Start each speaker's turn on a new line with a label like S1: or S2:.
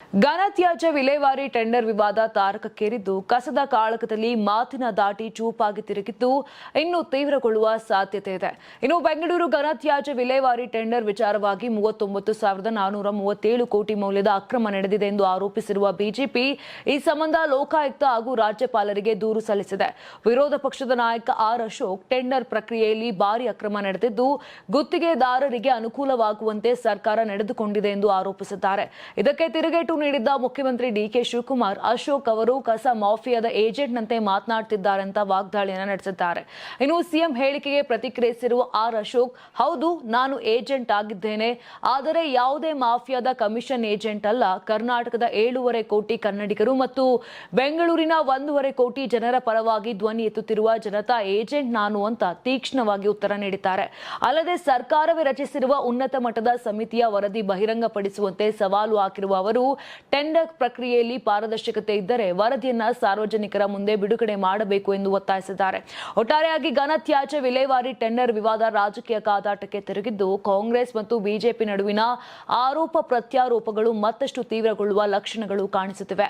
S1: ಘನತ್ಯಾಜ್ಯ ವಿಲೇವಾರಿ ಟೆಂಡರ್ ವಿವಾದ ತಾರಕಕ್ಕೇರಿದ್ದು ಕಸದ ಕಾಳಗದಲ್ಲಿ ಮಾತಿನ ದಾಟಿ ಚೂಪಾಗಿ ತಿರುಗಿದ್ದು ಇನ್ನೂ ತೀವ್ರಗೊಳ್ಳುವ ಸಾಧ್ಯತೆ ಇದೆ. ಇನ್ನು ಬೆಂಗಳೂರು ಘನತ್ಯಾಜ್ಯ ವಿಲೇವಾರಿ ಟೆಂಡರ್ ವಿಚಾರವಾಗಿ 39,437 ಕೋಟಿ ಮೌಲ್ಯದ ಅಕ್ರಮ ನಡೆದಿದೆ ಎಂದು ಆರೋಪಿಸಿರುವ ಬಿಜೆಪಿ ಈ ಸಂಬಂಧ ಲೋಕಾಯುಕ್ತ ಹಾಗೂ ರಾಜ್ಯಪಾಲರಿಗೆ ದೂರು ಸಲ್ಲಿಸಿದೆ. ವಿರೋಧ ಪಕ್ಷದ ನಾಯಕ ಆರ್ ಅಶೋಕ್ ಟೆಂಡರ್ ಪ್ರಕ್ರಿಯೆಯಲ್ಲಿ ಭಾರಿ ಅಕ್ರಮ ನಡೆದಿದ್ದು ಗುತ್ತಿಗೆದಾರರಿಗೆ ಅನುಕೂಲವಾಗುವಂತೆ ಸರ್ಕಾರ ನಡೆದುಕೊಂಡಿದೆ ಎಂದು ಆರೋಪಿಸಿದ್ದಾರೆ. ಇದಕ್ಕೆ ತಿರುಗೇಟು ನೀಡಿದ್ದ ಮುಖ್ಯಮಂತ್ರಿ ಡಿಕೆ ಶಿವಕುಮಾರ್ ಅಶೋಕ್ ಅವರು ಕಸ ಮಾಫಿಯಾದ ಏಜೆಂಟ್ನಂತೆ ಮಾತನಾಡುತ್ತಿದ್ದಾರೆ ಅಂತ ವಾಗ್ದಾಳಿಯನ್ನು ನಡೆಸಿದ್ದಾರೆ. ಇನ್ನು ಸಿಎಂ ಹೇಳಿಕೆಗೆ ಪ್ರತಿಕ್ರಿಯಿಸಿರುವ ಆರ್ ಅಶೋಕ್, ಹೌದು, ನಾನು ಏಜೆಂಟ್ ಆಗಿದ್ದೇನೆ, ಆದರೆ ಯಾವುದೇ ಮಾಫಿಯಾದ ಕಮಿಷನ್ ಏಜೆಂಟ್ ಅಲ್ಲ. ಕರ್ನಾಟಕದ 7.5 ಕೋಟಿ ಕನ್ನಡಿಗರು ಮತ್ತು ಬೆಂಗಳೂರಿನ 1.5 ಕೋಟಿ ಜನರ ಪರವಾಗಿ ಧ್ವನಿ ಎತ್ತುತ್ತಿರುವ ಜನತಾ ಏಜೆಂಟ್ ನಾನು ಅಂತ ತೀಕ್ಷ್ಣವಾಗಿ ಉತ್ತರ ನೀಡಿದ್ದಾರೆ. ಅಲ್ಲದೆ ಸರ್ಕಾರವೇ ರಚಿಸಿರುವ ಉನ್ನತ ಮಟ್ಟದ ಸಮಿತಿಯ ವರದಿ ಬಹಿರಂಗಪಡಿಸುವಂತೆ ಸವಾಲು ಹಾಕಿರುವ ಅವರು ಟೆಂಡರ್ ಪ್ರಕ್ರಿಯೆಯಲ್ಲಿ ಪಾರದರ್ಶಕತೆ ಇದ್ದರೆ ವರದಿಯನ್ನ ಸಾರ್ವಜನಿಕರ ಮುಂದೆ ಬಿಡುಗಡೆ ಮಾಡಬೇಕು ಎಂದು ಒತ್ತಾಯಿಸಿದ್ದಾರೆ. ಒಟ್ಟಾರೆಯಾಗಿ ಘನತ್ಯಾಜ್ಯ ವಿಲೇವಾರಿ ಟೆಂಡರ್ ವಿವಾದ ರಾಜಕೀಯ ಕಾದಾಟಕ್ಕೆ ತಿರುಗಿದ್ದು ಕಾಂಗ್ರೆಸ್ ಮತ್ತು ಬಿಜೆಪಿ ನಡುವಿನ ಆರೋಪ ಪ್ರತ್ಯಾರೋಪಗಳು ಮತ್ತಷ್ಟು ತೀವ್ರಗೊಳ್ಳುವ ಲಕ್ಷಣಗಳು ಕಾಣಿಸುತ್ತಿವೆ.